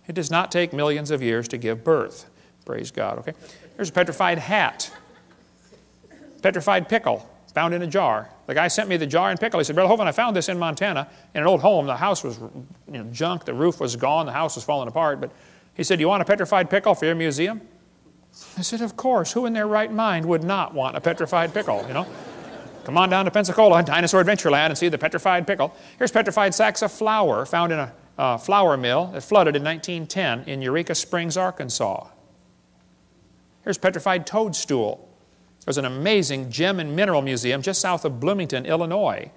It does not take millions of years to give birth. Praise God, okay? Here's a petrified hat. Petrified pickle found in a jar. The guy sent me the jar and pickle. He said, Brother Hovind, I found this in Montana in an old home. The house was junk. The roof was gone. The house was falling apart. But he said, you want a petrified pickle for your museum? I said, of course. Who in their right mind would not want a petrified pickle, you know? Come on down to Pensacola, Dinosaur Adventureland, and see the petrified pickle. Here's petrified sacks of flour found in a flour mill that flooded in 1910 in Eureka Springs, Arkansas. Here's petrified toadstool. There's an amazing gem and mineral museum just south of Bloomington, Illinois,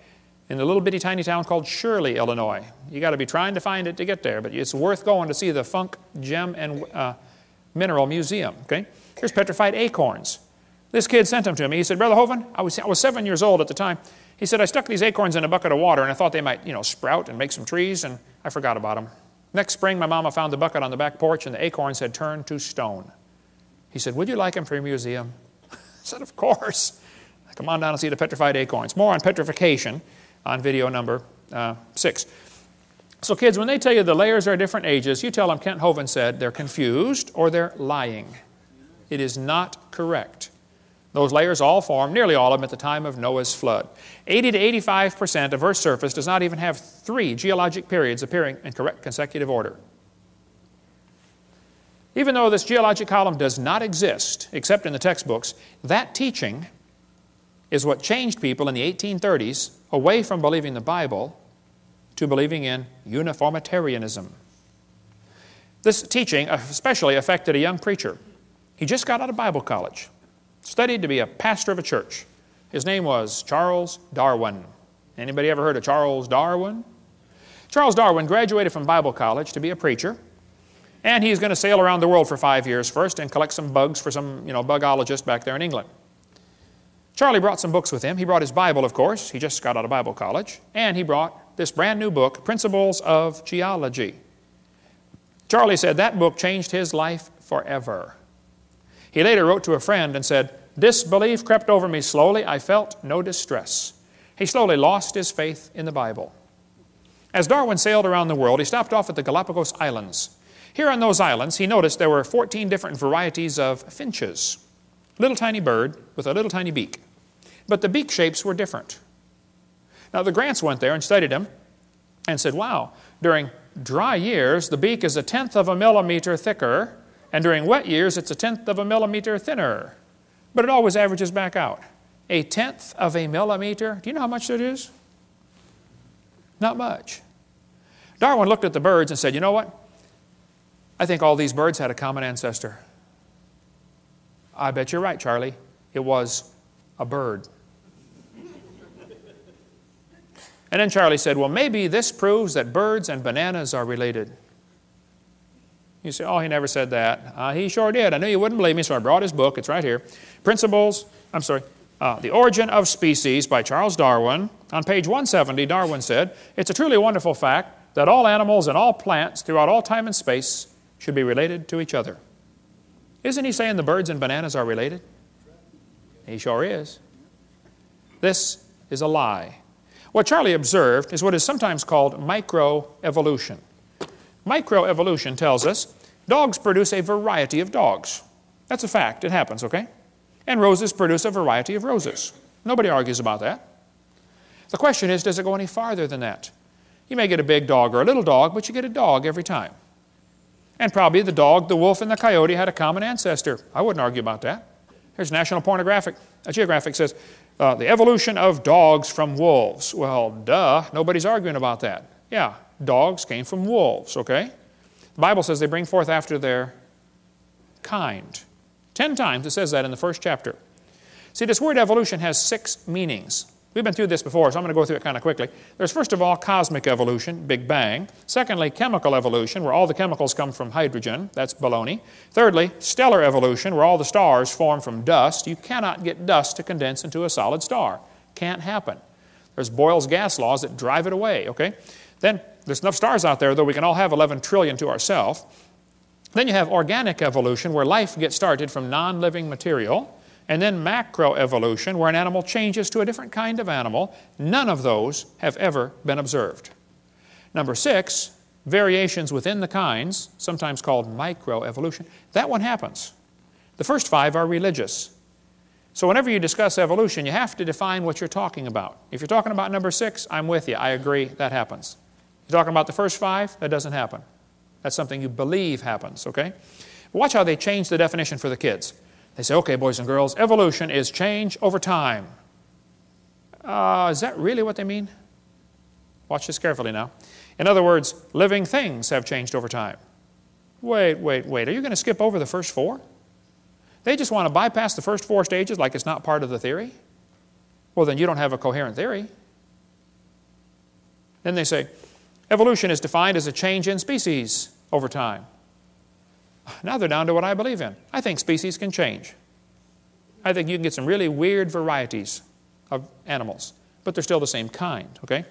in the little bitty tiny town called Shirley, Illinois. You got to be trying to find it to get there, but it's worth going to see the Funk Gem and Mineral Museum, okay? Here's petrified acorns. This kid sent them to me. He said, Brother Hovind, I was 7 years old at the time. He said, I stuck these acorns in a bucket of water and I thought they might, sprout and make some trees, and I forgot about them. Next spring, my mama found the bucket on the back porch and the acorns had turned to stone. He said, would you like them for your museum? I said, of course. Come on down and see the petrified acorns. More on petrification on video number 6. So kids, when they tell you the layers are different ages, you tell them Kent Hovind said they're confused or they're lying. It is not correct. Those layers all formed, nearly all of them, at the time of Noah's flood. 80 to 85% of Earth's surface does not even have 3 geologic periods appearing in correct consecutive order. Even though this geologic column does not exist, except in the textbooks, that teaching is what changed people in the 1830s away from believing the Bible to believing in uniformitarianism. This teaching especially affected a young preacher. He just got out of Bible college, studied to be a pastor of a church. His name was Charles Darwin. Anybody ever heard of Charles Darwin? Charles Darwin graduated from Bible college to be a preacher, and he's going to sail around the world for 5 years first and collect some bugs for some, bugologist back there in England. Charlie brought some books with him. He brought his Bible, of course. He just got out of Bible college. And he brought this brand new book, Principles of Geology. Charlie said that book changed his life forever. He later wrote to a friend and said, "Disbelief crept over me slowly. I felt no distress." He slowly lost his faith in the Bible. As Darwin sailed around the world, he stopped off at the Galapagos Islands. Here on those islands, he noticed there were 14 different varieties of finches. Little tiny bird with a little tiny beak. But the beak shapes were different. Now the Grants went there and studied them and said, wow, during dry years, the beak is 1/10 of a millimeter thicker, and during wet years, it's 1/10 of a millimeter thinner. But it always averages back out. 1/10 of a millimeter, do you know how much that is? Not much. Darwin looked at the birds and said, you know what? I think all these birds had a common ancestor. I bet you're right, Charlie. It was a bird. And then Charlie said, well, maybe this proves that birds and bananas are related. You say, oh, he never said that. He sure did. I knew you wouldn't believe me, so I brought his book. It's right here. The Origin of Species by Charles Darwin. On page 170, Darwin said, it's a truly wonderful fact that all animals and all plants throughout all time and space should be related to each other. Isn't he saying the birds and bananas are related? He sure is. This is a lie. What Charlie observed is what is sometimes called microevolution. Microevolution tells us dogs produce a variety of dogs. That's a fact. It happens, okay? And roses produce a variety of roses. Nobody argues about that. The question is, does it go any farther than that? You may get a big dog or a little dog, but you get a dog every time. And probably the dog, the wolf, and the coyote had a common ancestor. I wouldn't argue about that. Here's National Geographic says, the evolution of dogs from wolves. Well, duh, nobody's arguing about that. Yeah, dogs came from wolves, okay? The Bible says they bring forth after their kind. 10 times it says that in the first chapter. See, this word evolution has 6 meanings. We've been through this before, so I'm going to go through it kind of quickly. There's first of all cosmic evolution, Big Bang. Secondly, chemical evolution, where all the chemicals come from hydrogen. That's baloney. Thirdly, stellar evolution, where all the stars form from dust. You cannot get dust to condense into a solid star. Can't happen. There's Boyle's gas laws that drive it away, okay? Then there's enough stars out there, though we can all have 11 trillion to ourselves. Then you have organic evolution, where life gets started from non-living material. And then macroevolution, where an animal changes to a different kind of animal. None of those have ever been observed. Number 6, variations within the kinds, sometimes called microevolution. That one happens. The first 5 are religious. So whenever you discuss evolution, you have to define what you're talking about. If you're talking about number 6, I'm with you. I agree, that happens. If you're talking about the first 5, that doesn't happen. That's something you believe happens, okay? Watch how they change the definition for the kids. They say, okay, boys and girls, evolution is change over time. Is that really what they mean? Watch this carefully now. In other words, living things have changed over time. Wait. Are you going to skip over the first 4? They just want to bypass the first 4 stages like it's not part of the theory? Well, then you don't have a coherent theory. Then they say, evolution is defined as a change in species over time. Now they're down to what I believe in. I think species can change. I think you can get some really weird varieties of animals, but they're still the same kind, okay?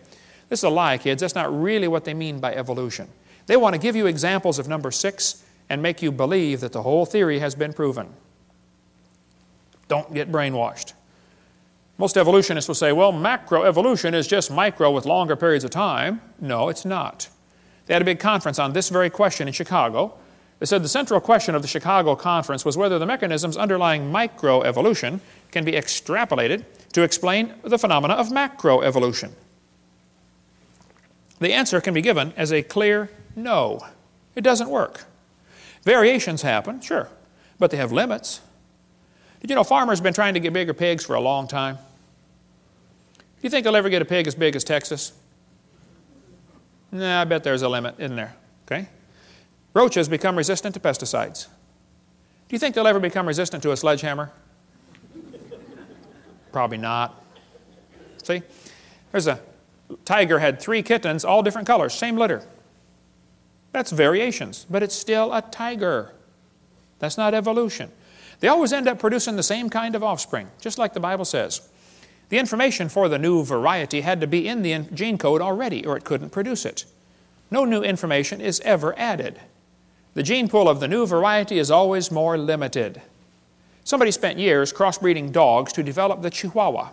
This is a lie, kids. That's not really what they mean by evolution. They want to give you examples of number 6 and make you believe that the whole theory has been proven. Don't get brainwashed. Most evolutionists will say, well, macroevolution is just micro with longer periods of time. No, it's not. They had a big conference on this very question in Chicago. They said the central question of the Chicago conference was whether the mechanisms underlying microevolution can be extrapolated to explain the phenomena of macroevolution. The answer can be given as a clear no. It doesn't work. Variations happen, sure, but they have limits. Did you know farmers have been trying to get bigger pigs for a long time? Do you think they'll ever get a pig as big as Texas? Nah, I bet there's a limit, isn't there? Okay. Roaches become resistant to pesticides. Do you think they'll ever become resistant to a sledgehammer? Probably not. See? There's a tiger had 3 kittens, all different colors, same litter. That's variations, but it's still a tiger. That's not evolution. They always end up producing the same kind of offspring, just like the Bible says. The information for the new variety had to be in the gene code already, or it couldn't produce it. No new information is ever added. The gene pool of the new variety is always more limited. Somebody spent years crossbreeding dogs to develop the Chihuahua.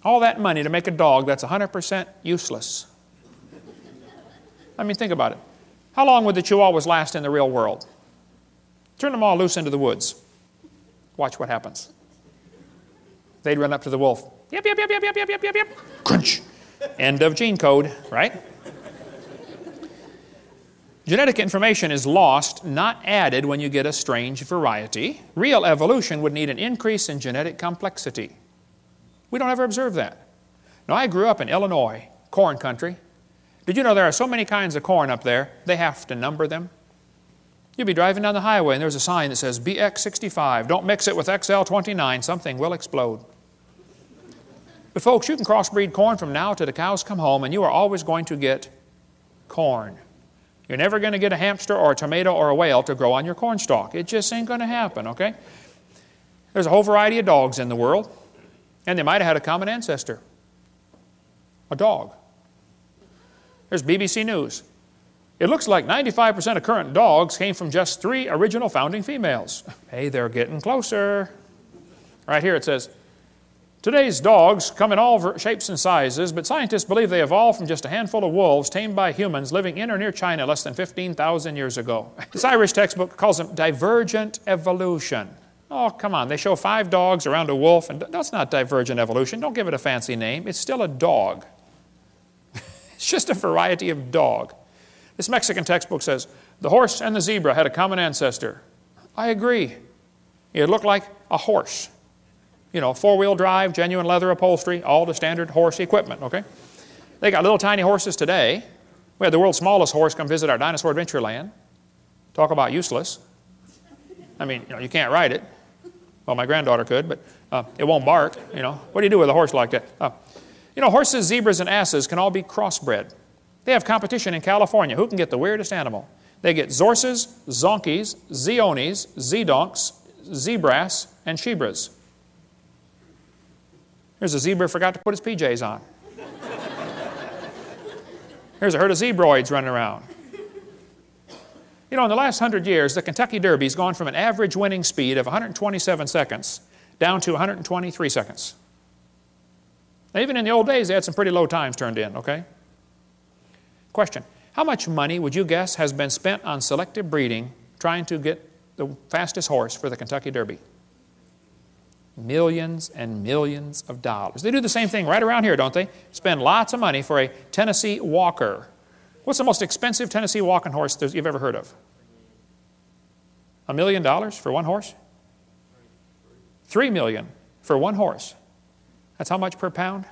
All that money to make a dog that's 100% useless. I mean, think about it. How long would the Chihuahuas last in the real world? Turn them all loose into the woods. Watch what happens. They'd run up to the wolf. Yep, yep, yep, yep, yep, yep, yep, yep, yep. Crunch. End of gene code, right? Genetic information is lost, not added when you get a strange variety. Real evolution would need an increase in genetic complexity. We don't ever observe that. Now, I grew up in Illinois, corn country. Did you know there are so many kinds of corn up there, they have to number them? You'll be driving down the highway and there's a sign that says BX65. Don't mix it with XL29. Something will explode. But folks, you can crossbreed corn from now to the cows come home and you are always going to get corn. You're never going to get a hamster or a tomato or a whale to grow on your corn stalk. It just ain't going to happen, okay? There's a whole variety of dogs in the world, and they might have had a common ancestor. A dog. There's BBC News. It looks like 95% of current dogs came from just 3 original founding females. Hey, they're getting closer. Right here it says, today's dogs come in all shapes and sizes, but scientists believe they evolved from just a handful of wolves tamed by humans living in or near China less than 15,000 years ago. This Irish textbook calls them divergent evolution. Oh, come on. They show 5 dogs around a wolf, and that's not divergent evolution. Don't give it a fancy name. It's still a dog. It's just a variety of dog. This Mexican textbook says, the horse and the zebra had a common ancestor. I agree. It looked like a horse. You know, 4-wheel drive, genuine leather upholstery, all the standard horse equipment, okay? They got little tiny horses today. We had the world's smallest horse come visit our dinosaur adventure land. Talk about useless. I mean, you know, you can't ride it. Well, my granddaughter could, but it won't bark, you know. What do you do with a horse like that? You know, horses, zebras, and asses can all be crossbred. They have competition in California. Who can get the weirdest animal? They get zorses, zonkies, zeonies, zedonks, zebras, and shebras. Here's a zebra who forgot to put his PJs on. Here's a herd of zebroids running around. You know, in the last 100 years, the Kentucky Derby's gone from an average winning speed of 127 seconds down to 123 seconds. Now, even in the old days, they had some pretty low times turned in, okay? Question, how much money would you guess has been spent on selective breeding trying to get the fastest horse for the Kentucky Derby? Millions and millions of dollars. They do the same thing right around here, don't they? Spend lots of money for a Tennessee Walker. What's the most expensive Tennessee walking horse you've ever heard of? $1 million for one horse? $3 million for one horse. That's how much per pound?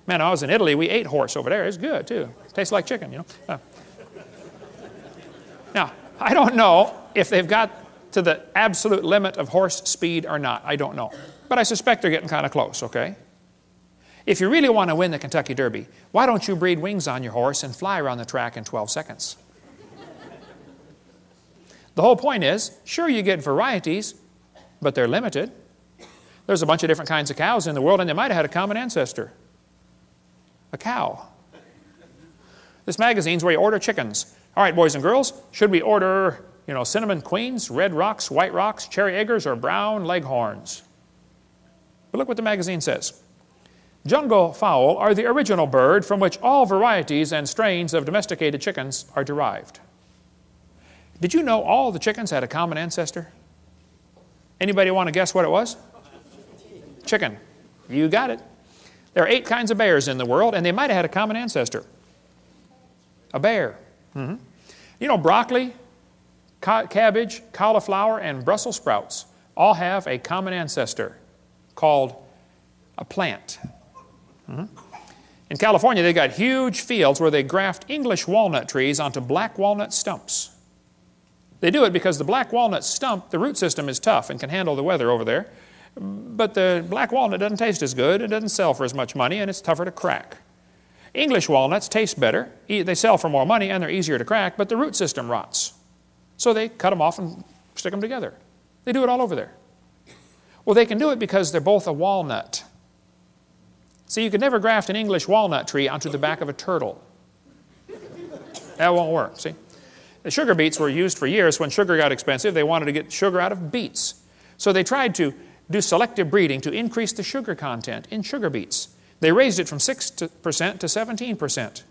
Man, I was in Italy, we ate horse over there. It's good, too. Tastes like chicken, you know. Now, I don't know if they've got to the absolute limit of horse speed or not. I don't know. But I suspect they're getting kind of close, okay? If you really want to win the Kentucky Derby, why don't you breed wings on your horse and fly around the track in 12 seconds? The whole point is, sure, you get varieties, but they're limited. There's a bunch of different kinds of cows in the world, and they might have had a common ancestor. A cow. This magazine's where you order chickens. All right, boys and girls, should we order, you know, cinnamon queens, red rocks, white rocks, cherry eggers, or brown leghorns? But look what the magazine says. Jungle fowl are the original bird from which all varieties and strains of domesticated chickens are derived. Did you know all the chickens had a common ancestor? Anybody want to guess what it was? Chicken. You got it. There are 8 kinds of bears in the world, and they might have had a common ancestor. A bear. You know, broccoli, cabbage, cauliflower, and Brussels sprouts all have a common ancestor called a plant. In California, they got huge fields where they graft English walnut trees onto black walnut stumps. They do it because the black walnut stump, the root system is tough and can handle the weather over there, but the black walnut doesn't taste as good, it doesn't sell for as much money, and it's tougher to crack. English walnuts taste better, they sell for more money, and they're easier to crack, but the root system rots. So they cut them off and stick them together. They do it all over there. Well, they can do it because they're both a walnut. See, you could never graft an English walnut tree onto the back of a turtle. That won't work, see? The sugar beets were used for years. When sugar got expensive, they wanted to get sugar out of beets. So they tried to do selective breeding to increase the sugar content in sugar beets. They raised it from 6% to 17%,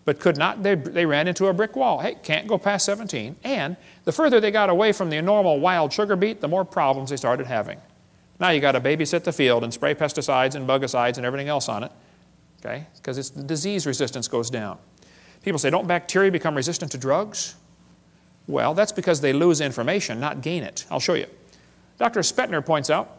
but could not. They ran into a brick wall. Hey, can't go past 17. And the further they got away from the normal wild sugar beet, the more problems they started having. Now you got to babysit the field and spray pesticides and bugicides and everything else on it, okay? Because its disease resistance goes down. People say, don't bacteria become resistant to drugs? Well, that's because they lose information, not gain it. I'll show you. Dr. Spettner points out,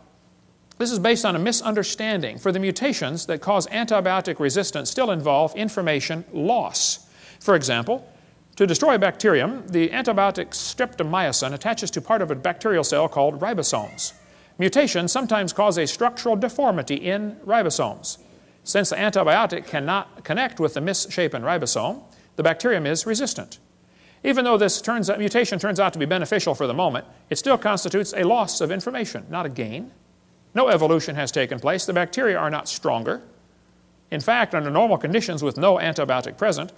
this is based on a misunderstanding. For the mutations that cause antibiotic resistance still involve information loss. For example, to destroy a bacterium, the antibiotic streptomycin attaches to part of a bacterial cell called ribosomes. Mutations sometimes cause a structural deformity in ribosomes. Since the antibiotic cannot connect with the misshapen ribosome, the bacterium is resistant. Even though this mutation turns out to be beneficial for the moment, it still constitutes a loss of information, not a gain. No evolution has taken place. The bacteria are not stronger. In fact, under normal conditions with no antibiotic present,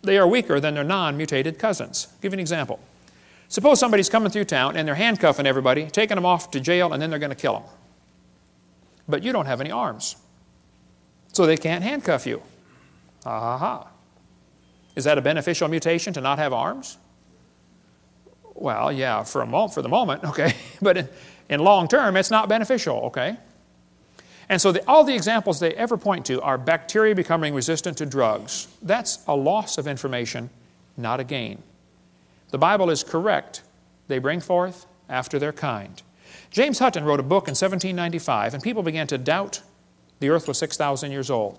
they are weaker than their non-mutated cousins. I'll give you an example. Suppose somebody's coming through town and they're handcuffing everybody, taking them off to jail, and then they're going to kill them. But you don't have any arms, so they can't handcuff you. Aha. Is that a beneficial mutation to not have arms? Well, yeah, for the moment, okay. But in long term, it's not beneficial, okay? And so all the examples they ever point to are bacteria becoming resistant to drugs. That's a loss of information, not a gain. The Bible is correct. They bring forth after their kind. James Hutton wrote a book in 1795, and people began to doubt the earth was 6,000 years old.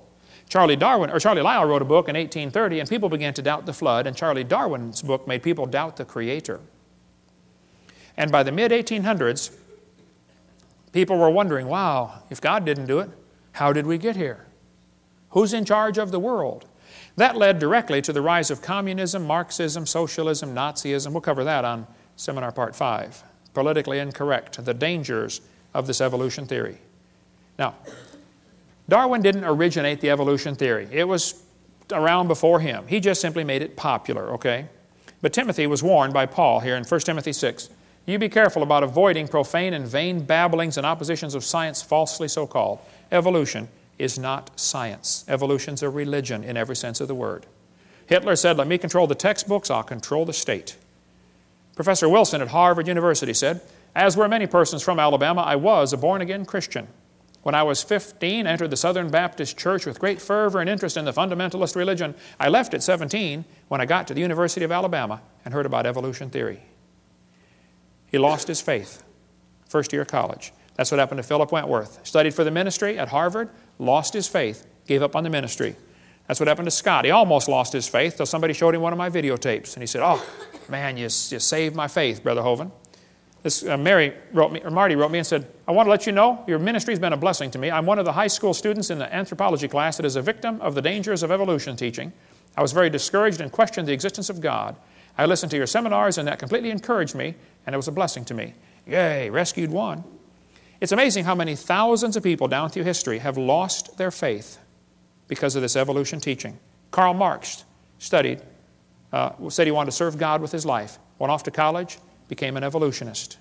Charlie Lyell wrote a book in 1830, and people began to doubt the flood, and Charlie Darwin's book made people doubt the Creator. And by the mid-1800s, people were wondering, wow, if God didn't do it, how did we get here? Who's in charge of the world? That led directly to the rise of communism, Marxism, socialism, Nazism. We'll cover that on Seminar Part 5. Politically incorrect, the dangers of this evolution theory. Now, Darwin didn't originate the evolution theory. It was around before him. He just simply made it popular, okay? But Timothy was warned by Paul here in 1 Timothy 6. You be careful about avoiding profane and vain babblings and oppositions of science falsely so called. Evolution is not science. Evolution's a religion in every sense of the word. Hitler said, let me control the textbooks, I'll control the state. Professor Wilson at Harvard University said, as were many persons from Alabama, I was a born-again Christian. When I was 15, I entered the Southern Baptist Church with great fervor and interest in the fundamentalist religion. I left at 17 when I got to the University of Alabama and heard about evolution theory. He lost his faith, first year of college. That's what happened to Philip Wentworth. Studied for the ministry at Harvard, lost his faith, gave up on the ministry. That's what happened to Scott. He almost lost his faith till somebody showed him one of my videotapes. And he said, oh, man, you saved my faith, Brother Hovind. Marty wrote me and said, I want to let you know your ministry's been a blessing to me. I'm one of the high school students in the anthropology class that is a victim of the dangers of evolution teaching. I was very discouraged and questioned the existence of God. I listened to your seminars and that completely encouraged me, and it was a blessing to me. Yay, rescued one. It's amazing how many thousands of people down through history have lost their faith because of this evolution teaching. Karl Marx said he wanted to serve God with his life. Went off to college, became an evolutionist.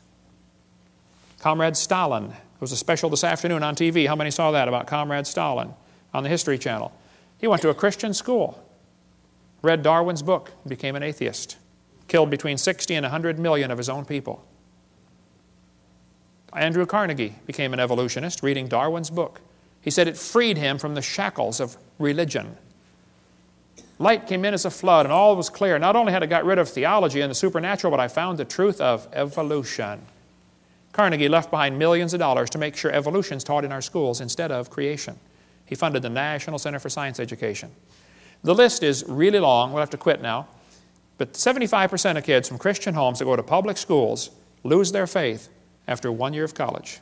Comrade Stalin. There was a special this afternoon on TV. How many saw that about Comrade Stalin on the History Channel? He went to a Christian school, read Darwin's book, and became an atheist. Killed between 60 and 100 million of his own people. Andrew Carnegie became an evolutionist reading Darwin's book. He said it freed him from the shackles of religion. Light came in as a flood and all was clear. Not only had I got rid of theology and the supernatural, but I found the truth of evolution. Carnegie left behind millions of dollars to make sure evolution is taught in our schools instead of creation. He funded the National Center for Science Education. The list is really long. We'll have to quit now. But 75% of kids from Christian homes that go to public schools lose their faith after 1 year of college.